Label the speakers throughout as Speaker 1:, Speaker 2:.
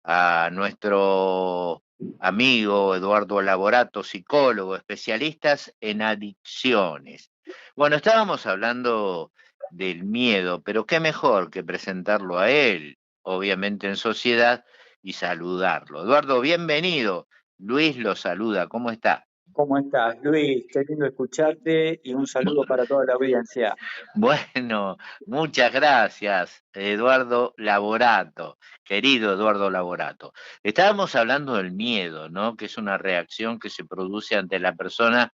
Speaker 1: a nuestro amigo Eduardo Laborato, psicólogo, especialistas en adicciones. Bueno, estábamos hablando del miedo, pero qué mejor que presentarlo a él, obviamente en sociedad, y saludarlo. Eduardo, bienvenido. Luis lo saluda, ¿cómo está?
Speaker 2: ¿Cómo estás, Luis? Qué lindo escucharte y un saludo para toda la audiencia.
Speaker 1: Bueno, muchas gracias, Eduardo Laborato, querido Eduardo Laborato. Estábamos hablando del miedo, ¿no? Que es una reacción que se produce ante la persona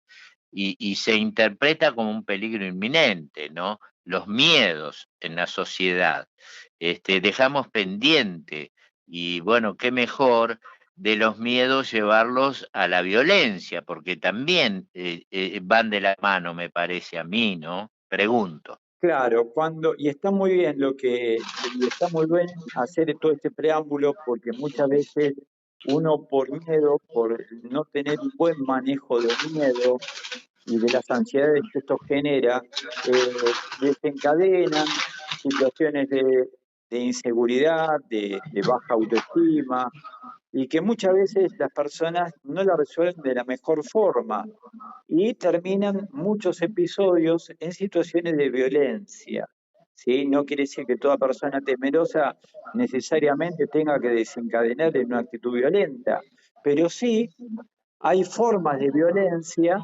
Speaker 1: y se interpreta como un peligro inminente, ¿no? Los miedos en la sociedad. Dejamos pendiente y bueno, qué mejor de los miedos llevarlos a la violencia, porque también van de la mano, me parece a mí, ¿no? Pregunto.
Speaker 2: Claro, y está muy bien y está muy bien hacer todo este preámbulo porque muchas veces uno por miedo, por no tener un buen manejo del miedo y de las ansiedades que esto genera, desencadenan situaciones de inseguridad, de baja autoestima, y que muchas veces las personas no la resuelven de la mejor forma y terminan muchos episodios en situaciones de violencia. ¿Sí? No quiere decir que toda persona temerosa necesariamente tenga que desencadenar en una actitud violenta, pero sí hay formas de violencia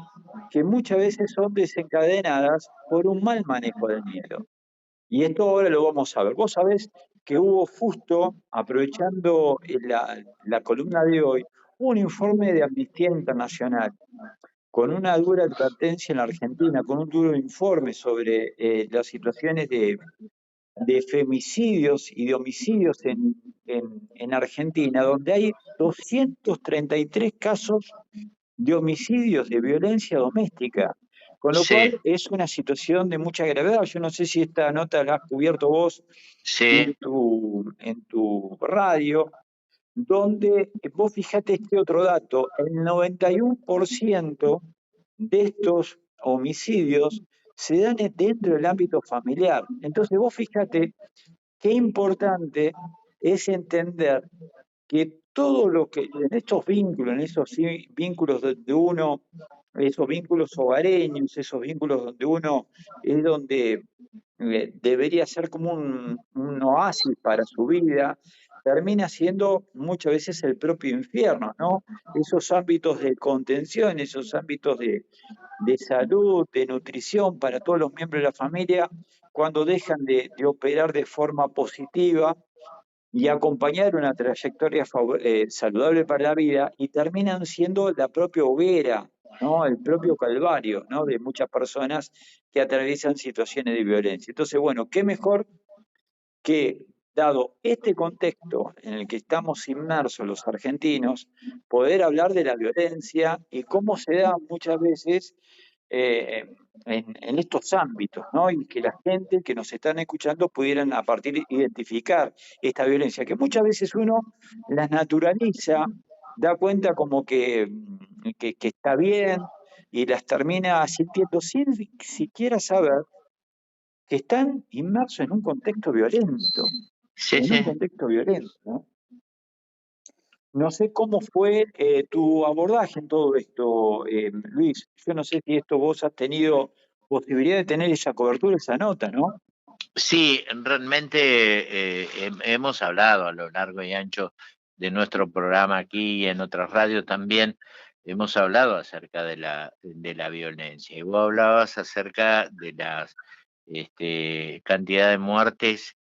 Speaker 2: que muchas veces son desencadenadas por un mal manejo del miedo. Y esto ahora lo vamos a ver. Vos sabés que hubo justo, aprovechando la columna de hoy, un informe de Amnistía Internacional con una dura advertencia en la Argentina, con un duro informe sobre las situaciones de femicidios y de homicidios en Argentina, donde hay 233 casos de homicidios de violencia doméstica, con lo
Speaker 1: Sí,
Speaker 2: cual es una situación de mucha gravedad. Yo no sé si esta nota la has cubierto vos
Speaker 1: sí,
Speaker 2: en tu radio, donde vos fijate este otro dato, el 91% de estos homicidios se dan dentro del ámbito familiar. Entonces vos fíjate qué importante es entender que todo lo que en estos vínculos, en esos vínculos donde uno, esos vínculos hogareños, esos vínculos donde uno es donde debería ser como un oasis para su vida, termina siendo muchas veces el propio infierno, ¿no? Esos ámbitos de contención, esos ámbitos de salud, de nutrición para todos los miembros de la familia, cuando dejan de operar de forma positiva y acompañar una trayectoria saludable para la vida y terminan siendo la propia hoguera, ¿no? El propio calvario, ¿no? De muchas personas que atraviesan situaciones de violencia. Entonces, bueno, qué mejor que, dado este contexto en el que estamos inmersos los argentinos, poder hablar de la violencia y cómo se da muchas veces eh, en estos ámbitos, ¿no? Y que la gente que nos están escuchando pudieran a partir de identificar esta violencia, que muchas veces uno las naturaliza, da cuenta como que está bien y las termina sintiendo sin siquiera saber que están inmersos
Speaker 1: sí,
Speaker 2: en un
Speaker 1: sí.
Speaker 2: contexto violento, ¿no? No sé cómo fue tu abordaje en todo esto, Luis. Yo no sé si esto vos has tenido posibilidad de tener esa cobertura, esa nota, ¿no?
Speaker 1: Sí, realmente hemos hablado a lo largo y ancho de nuestro programa aquí y en otras radios también. Hemos hablado acerca de la violencia. Y vos hablabas acerca de la cantidad de muertes,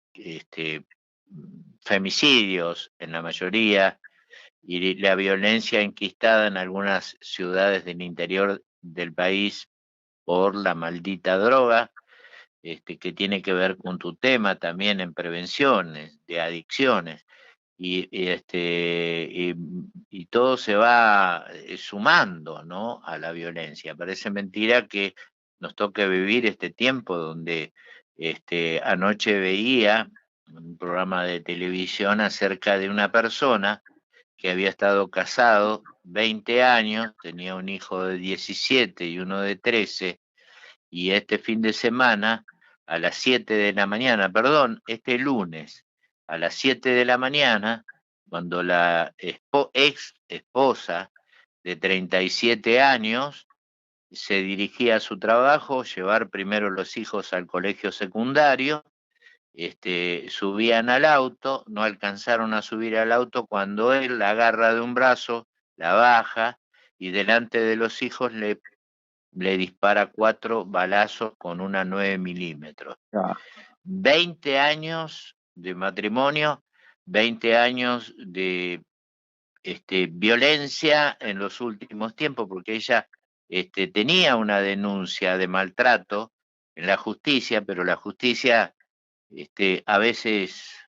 Speaker 1: femicidios en la mayoría, y la violencia enquistada en algunas ciudades del interior del país por la maldita droga, que tiene que ver con tu tema también en prevenciones de adicciones. Y todo se va sumando, ¿no? A la violencia. Parece mentira que nos toque vivir este tiempo donde anoche veía un programa de televisión acerca de una persona que había estado casado 20 años, tenía un hijo de 17 y uno de 13, y este fin de semana, a las 7 de la mañana, perdón, este lunes, a las 7 de la mañana, cuando la ex esposa de 37 años se dirigía a su trabajo, llevar primero los hijos al colegio secundario, subían al auto, no alcanzaron a subir al auto cuando él la agarra de un brazo, la baja y delante de los hijos le dispara 4 balazos con una 9 milímetros.
Speaker 2: Ah,
Speaker 1: 20 años de matrimonio, 20 años de violencia en los últimos tiempos, porque ella tenía una denuncia de maltrato en la justicia, pero la justicia a veces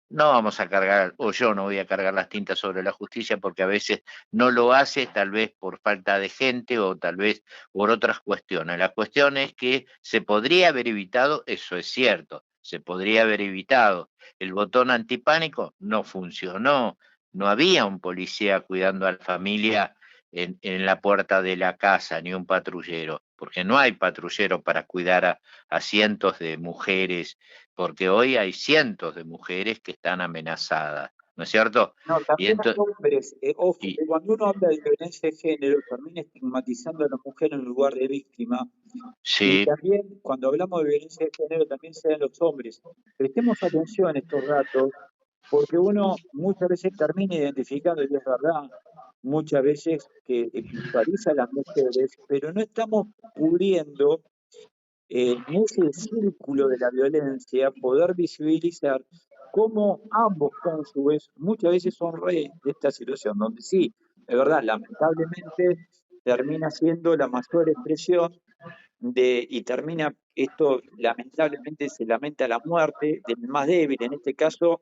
Speaker 1: no vamos a cargar, o yo no voy a cargar las tintas sobre la justicia porque a veces no lo hace, tal vez por falta de gente o tal vez por otras cuestiones. La cuestión es que se podría haber evitado, eso es cierto, se podría haber evitado. El botón antipánico no funcionó, no había un policía cuidando a la familia en la puerta de la casa, ni un patrullero, porque no hay patrullero para cuidar a cientos de mujeres porque hoy hay cientos de mujeres que están amenazadas, ¿no es cierto?
Speaker 2: no,
Speaker 1: Y
Speaker 2: también hay
Speaker 1: entonces,
Speaker 2: hombres, ojo,
Speaker 1: y,
Speaker 2: que cuando uno habla de violencia de género, termina estigmatizando a la mujer en lugar de víctima. Y
Speaker 1: sí,
Speaker 2: también, cuando hablamos de violencia de género, también se dan los hombres. Prestemos atención a estos datos, porque uno muchas veces termina identificando, y es verdad, muchas veces que visualiza a las mujeres, pero no estamos pudiendo en ese círculo de la violencia poder visibilizar cómo ambos cónyuges muchas veces son rey de esta situación, donde sí, es verdad, lamentablemente termina siendo la mayor expresión y termina esto, lamentablemente se lamenta la muerte del más débil, en este caso,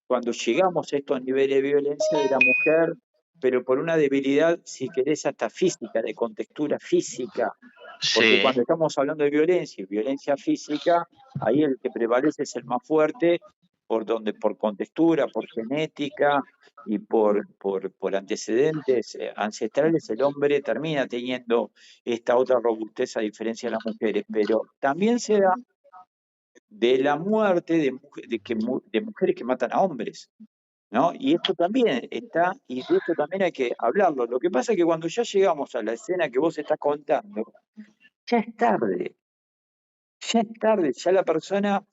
Speaker 2: cuando llegamos a estos niveles de violencia de la mujer, pero por una debilidad, si querés, hasta física, de contextura física, porque
Speaker 1: sí,
Speaker 2: cuando estamos hablando de violencia y violencia física, ahí el que prevalece es el más fuerte, por contextura, por genética y por antecedentes ancestrales, el hombre termina teniendo esta otra robustez a diferencia de las mujeres. Pero también se da de la muerte de mujeres que matan a hombres, ¿no? Y esto también está, y de esto también hay que hablarlo. Lo que pasa es que cuando ya llegamos a la escena que vos estás contando, ya es tarde. Ya es tarde, ya la persona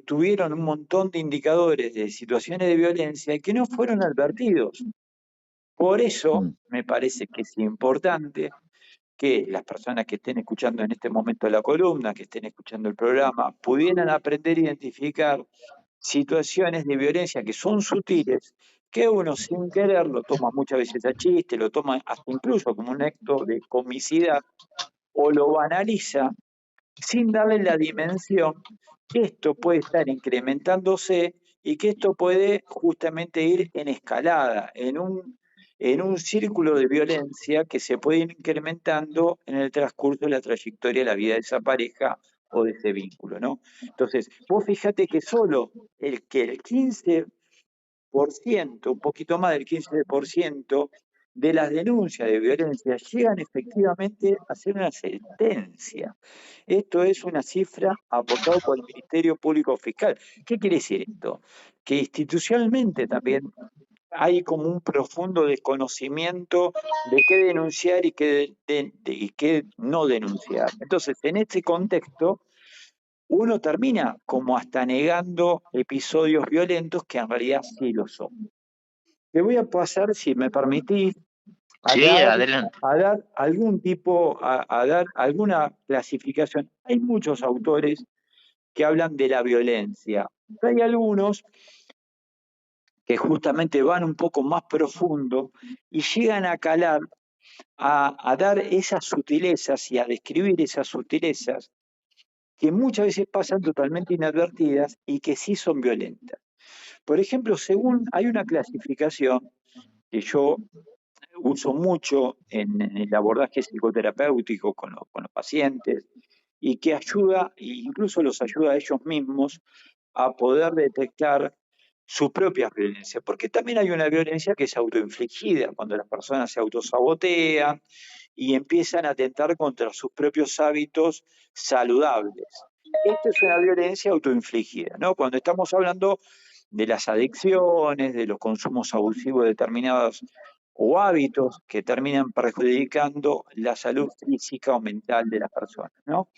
Speaker 2: tuvieron un montón de indicadores de situaciones de violencia que no fueron advertidos. Por eso
Speaker 1: mm,
Speaker 2: me parece que es importante que las personas que estén escuchando en este momento la columna, que estén escuchando el programa, pudieran aprender a identificar situaciones de violencia que son sutiles, que uno sin querer lo toma muchas veces a chiste, lo toma hasta incluso como un acto de comicidad o lo banaliza sin darle la dimensión que esto puede estar incrementándose y que esto puede justamente ir en escalada, en un círculo de violencia que se puede ir incrementando en el transcurso de la trayectoria de la vida de esa pareja o de ese vínculo, ¿no? Entonces, vos fíjate que solo el 15%, un poquito más del 15% de las denuncias de violencia llegan efectivamente a ser una sentencia. Esto es una cifra aportada por el Ministerio Público Fiscal. ¿Qué quiere decir esto? Que institucionalmente también hay como un profundo desconocimiento de qué denunciar y y qué no denunciar. Entonces, en este contexto, uno termina como hasta negando episodios violentos que en realidad sí lo son. Te voy a pasar, si me permitís, a
Speaker 1: sí,
Speaker 2: dar,
Speaker 1: adelante.
Speaker 2: a dar alguna clasificación. Hay muchos autores que hablan de la violencia. Hay algunos que justamente van un poco más profundo y llegan a calar, a dar esas sutilezas y a describir esas sutilezas que muchas veces pasan totalmente inadvertidas y que sí son violentas. Por ejemplo, según hay una clasificación que yo uso mucho en el abordaje psicoterapéutico con los pacientes y que ayuda, e incluso los ayuda a ellos mismos a poder detectar su propia violencia, porque también hay una violencia que es autoinfligida, cuando las personas se autosabotean y empiezan a atentar contra sus propios hábitos saludables. Esto es una violencia autoinfligida, ¿no? Cuando estamos hablando de las adicciones, de los consumos abusivos de determinados o hábitos que terminan perjudicando la salud física o mental de las personas, ¿no?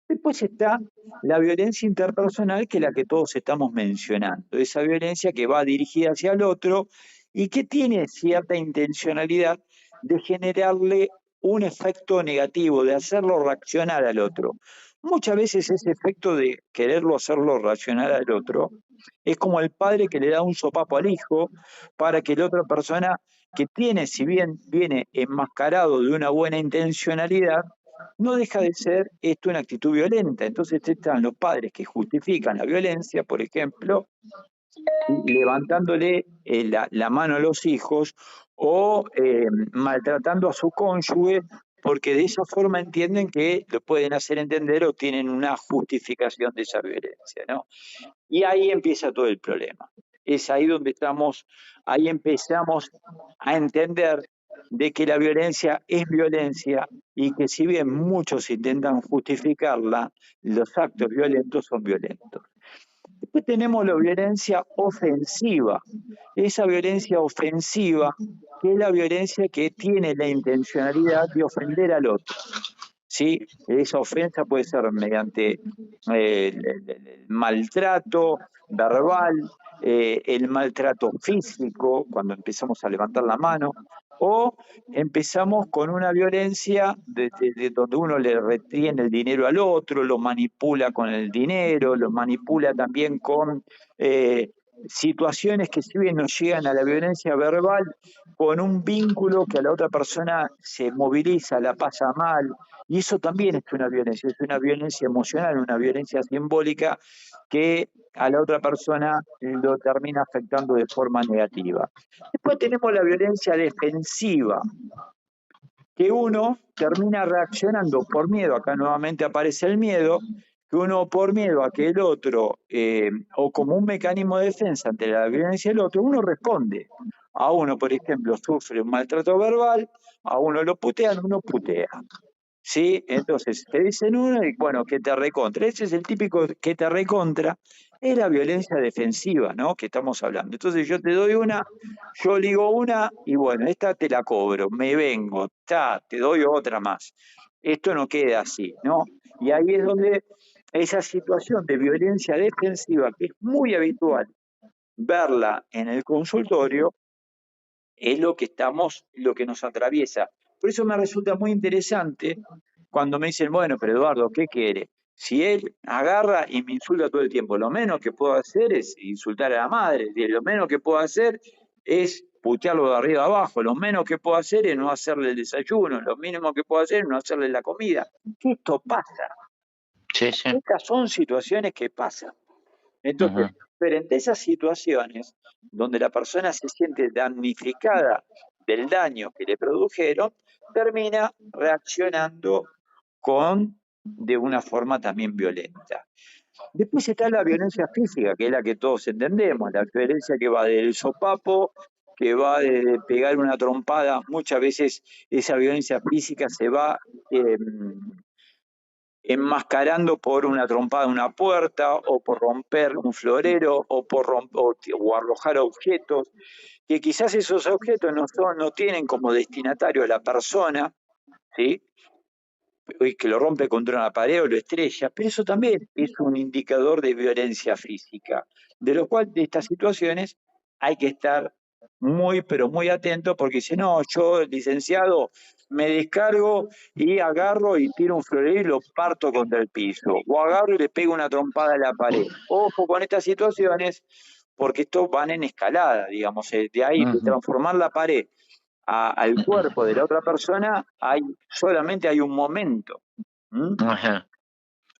Speaker 2: Después está la violencia interpersonal, que es la que todos estamos mencionando, esa violencia que va dirigida hacia el otro y que tiene cierta intencionalidad de generarle un efecto negativo, de hacerlo reaccionar al otro. Muchas veces ese efecto de quererlo hacerlo reaccionar al otro es como el padre que le da un sopapo al hijo para que la otra persona que tiene, si bien viene enmascarado de una buena intencionalidad, no deja de ser esto una actitud violenta. Entonces están los padres que justifican la violencia, por ejemplo, levantándole la mano a los hijos o maltratando a su cónyuge, porque de esa forma entienden que lo pueden hacer entender o tienen una justificación de esa violencia, ¿no? Y ahí empieza todo el problema. Es ahí donde ahí empezamos a entender de que la violencia es violencia y que si bien muchos intentan justificarla, los actos violentos son violentos. Después tenemos la violencia ofensiva. Esa violencia ofensiva, que es la violencia que tiene la intencionalidad de ofender al otro. ¿Sí? Esa ofensa puede ser mediante el maltrato verbal, el maltrato físico, cuando empezamos a levantar la mano, o empezamos con una violencia de donde uno le retiene el dinero al otro, lo manipula con el dinero, lo manipula también con situaciones que si bien no llegan a la violencia verbal, con un vínculo que a la otra persona se moviliza, la pasa mal, y eso también es una violencia emocional, una violencia simbólica que a la otra persona lo termina afectando de forma negativa. Después tenemos la violencia defensiva, que uno termina reaccionando por miedo, acá nuevamente aparece el miedo, que uno por miedo a que el otro, o como un mecanismo de defensa ante la violencia del otro, uno responde. A uno, por ejemplo, sufre un maltrato verbal, a uno lo putean, uno putea. ¿Sí? Entonces te dicen uno y bueno, que te recontra. Ese es el típico que te recontra, es la violencia defensiva, ¿no? Que estamos hablando. Entonces yo te doy una, yo digo una y bueno, esta te la cobro, me vengo, te doy otra más. Esto no queda así, ¿no? Y ahí es donde esa situación de violencia defensiva, que es muy habitual verla en el consultorio, es lo que nos atraviesa. Por eso me resulta muy interesante cuando me dicen, bueno, pero Eduardo, ¿qué quiere? Si él agarra y me insulta todo el tiempo, lo menos que puedo hacer es insultar a la madre, lo menos que puedo hacer es putearlo de arriba abajo, lo menos que puedo hacer es no hacerle el desayuno, lo mínimo que puedo hacer es no hacerle la comida. Esto pasa.
Speaker 1: Sí, sí.
Speaker 2: Estas son situaciones que pasan. Entonces,
Speaker 1: Ujú.
Speaker 2: frente a esas situaciones donde la persona se siente damnificada del daño que le produjeron, termina reaccionando de una forma también violenta. Después está la violencia física, que es la que todos entendemos, la violencia que va del sopapo, que va de pegar una trompada. Muchas veces esa violencia física se va enmascarando por una trompada en una puerta o por romper un florero o arrojar objetos, que quizás esos objetos no tienen como destinatario a la persona, ¿sí? Y que lo rompe contra una pared o lo estrella, pero eso también es un indicador de violencia física, de lo cual de estas situaciones hay que estar muy, pero muy atento porque si no, yo, licenciado, me descargo y agarro y tiro un florero y lo parto contra el piso, o agarro y le pego una trompada a la pared. Ojo con estas situaciones porque esto van en escalada, digamos, de ahí, de
Speaker 1: Ujú.
Speaker 2: transformar la pared al cuerpo de la otra persona, solamente hay un momento. ¿Mm?
Speaker 1: Ajá.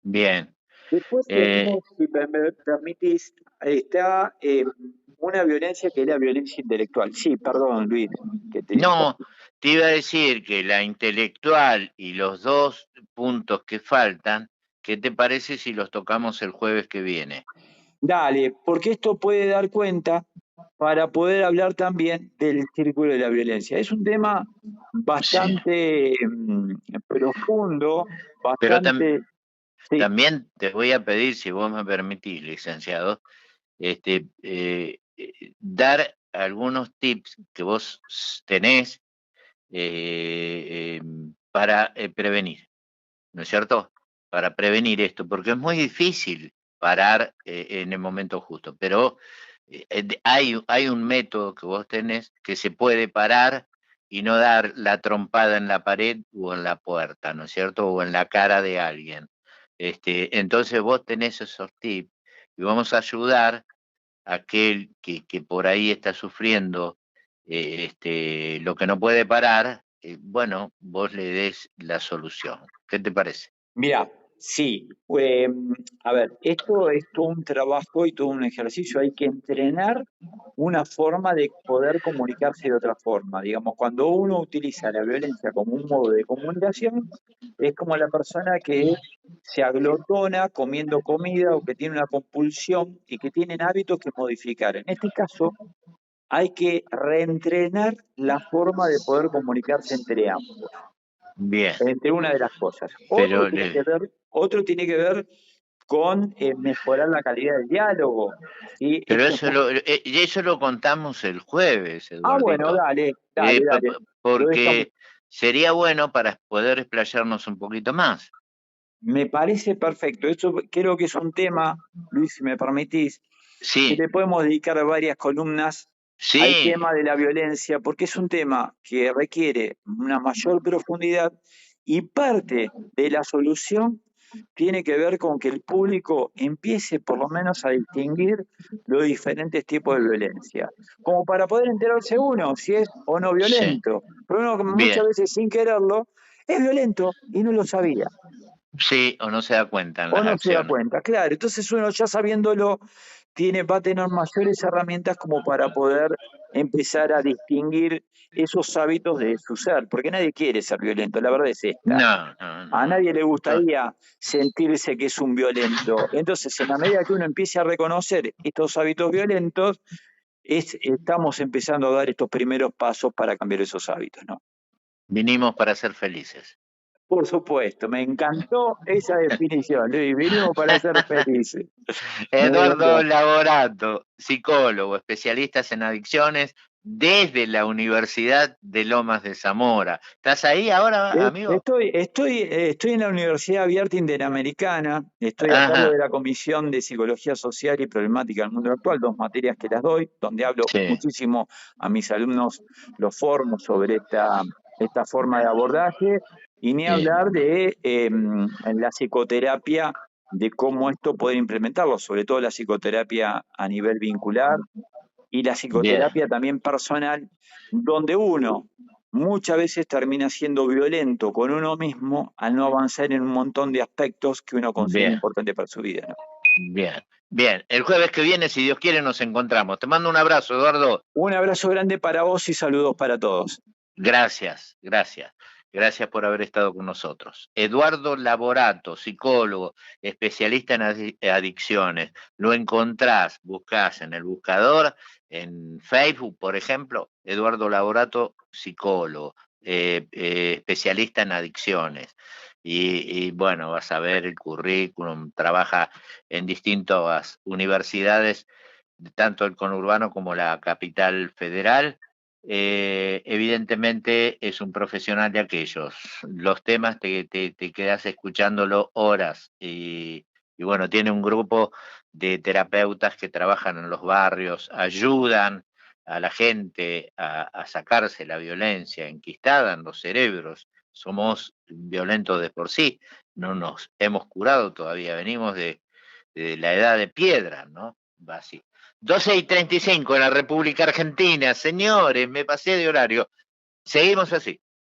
Speaker 1: Bien.
Speaker 2: Después
Speaker 1: Eh,
Speaker 2: tenemos, si me permitís, está una violencia que es la violencia intelectual. Sí, perdón, Luis, que te
Speaker 1: no,
Speaker 2: interrumpí.
Speaker 1: te iba a decir que la intelectual y los dos puntos que faltan, ¿qué te parece si los tocamos el jueves que viene?
Speaker 2: Dale, porque esto puede dar cuenta para poder hablar también del círculo de la violencia. Es un tema
Speaker 1: Sí.
Speaker 2: bastante profundo,
Speaker 1: Pero
Speaker 2: bastante... Sí,
Speaker 1: también te voy a pedir, si vos me permitís, licenciado, dar algunos tips que vos tenés para prevenir, ¿no es cierto? Para prevenir esto, porque es muy difícil parar en el momento justo, pero hay un método que vos tenés que se puede parar y no dar la trompada en la pared o en la puerta, ¿no es cierto? O en la cara de alguien. Entonces vos tenés esos tips y vamos a ayudar a aquel que por ahí está sufriendo lo que no puede parar, bueno, vos le des la solución. ¿Qué te parece?
Speaker 2: Mira, sí, a ver, esto es todo un trabajo y todo un ejercicio. Hay que entrenar una forma de poder comunicarse de otra forma. Digamos, cuando uno utiliza la violencia como un modo de comunicación, es como la persona que se aglotona comiendo comida o que tiene una compulsión y que tienen hábitos que modificar. En este caso, hay que reentrenar la forma de poder comunicarse entre ambos,
Speaker 1: Bien,
Speaker 2: entre una de las cosas.
Speaker 1: pero
Speaker 2: Otro tiene que ver con mejorar la calidad del diálogo. ¿Sí?
Speaker 1: pero eso lo contamos el jueves,
Speaker 2: Bueno,
Speaker 1: Eduardito.
Speaker 2: dale,
Speaker 1: Eh,
Speaker 2: dale,
Speaker 1: pa-
Speaker 2: dale.
Speaker 1: pa-
Speaker 2: Lo dejamos.
Speaker 1: porque sería bueno para poder explayarnos un poquito más.
Speaker 2: Me parece perfecto. Eso creo que es un tema, Luis, si me permitís, que
Speaker 1: Sí,
Speaker 2: le podemos dedicar varias columnas al
Speaker 1: sí,
Speaker 2: tema de la violencia, porque es un tema que requiere una mayor profundidad y parte de la solución tiene que ver con que el público empiece por lo menos a distinguir los diferentes tipos de violencia, como para poder enterarse uno si es o no
Speaker 1: sí.
Speaker 2: violento. Pero uno
Speaker 1: Bien,
Speaker 2: muchas veces sin quererlo es violento y no lo sabía
Speaker 1: sí, o no se da cuenta en
Speaker 2: o
Speaker 1: las
Speaker 2: no se da
Speaker 1: acciones.
Speaker 2: cuenta. Claro, entonces uno ya sabiéndolo va a tener mayores herramientas como para poder empezar a distinguir esos hábitos de su ser, porque nadie quiere ser violento, la verdad es esta.
Speaker 1: No, no,
Speaker 2: A
Speaker 1: no.
Speaker 2: nadie le gustaría sentirse que es un violento. Entonces, en la medida que uno empiece a reconocer estos hábitos violentos, estamos empezando a dar estos primeros pasos para cambiar esos hábitos, ¿no?
Speaker 1: Vinimos para ser felices.
Speaker 2: Por supuesto, me encantó esa definición, Luis. Vinimos para ser felices. Me
Speaker 1: Eduardo
Speaker 2: encantó.
Speaker 1: Laborato, psicólogo, especialista en adicciones desde la Universidad de Lomas de Zamora. ¿Estás ahí ahora, amigo?
Speaker 2: Estoy en la Universidad Abierta Interamericana, estoy a cargo de
Speaker 1: Ajá,
Speaker 2: la Comisión de Psicología Social y Problemática del Mundo Actual, dos materias que las doy, donde hablo
Speaker 1: sí,
Speaker 2: muchísimo a mis alumnos, los formo sobre esta forma de abordaje, y ni
Speaker 1: sí,
Speaker 2: hablar de la psicoterapia, de cómo esto puede implementarlo, sobre todo la psicoterapia a nivel vincular, y la
Speaker 1: bien,
Speaker 2: psicoterapia también personal, donde uno muchas veces termina siendo violento con uno mismo al no avanzar en un montón de aspectos que uno considera
Speaker 1: bien,
Speaker 2: importantes para su vida, ¿no?
Speaker 1: bien, bien. El jueves que viene, si Dios quiere, nos encontramos. Te mando un abrazo, Eduardo.
Speaker 2: Un abrazo grande para vos y saludos para todos.
Speaker 1: Gracias, gracias. Gracias por haber estado con nosotros. Eduardo Laborato, psicólogo, especialista en adicciones. Lo encontrás, buscás en el buscador, en Facebook, por ejemplo, Eduardo Laborato, psicólogo, especialista en adicciones. Bueno, vas a ver el currículum, trabaja en distintas universidades, tanto el conurbano como la capital federal. Evidentemente es un profesional de aquellos. Los temas te quedas escuchándolo horas y bueno, tiene un grupo de terapeutas que trabajan en los barrios, ayudan a la gente a sacarse la violencia enquistada en los cerebros. Somos violentos de por sí, no nos hemos curado todavía, venimos de la edad de piedra, ¿no? Va así. 12:35 en la República Argentina. Señores, me pasé de horario. Seguimos así.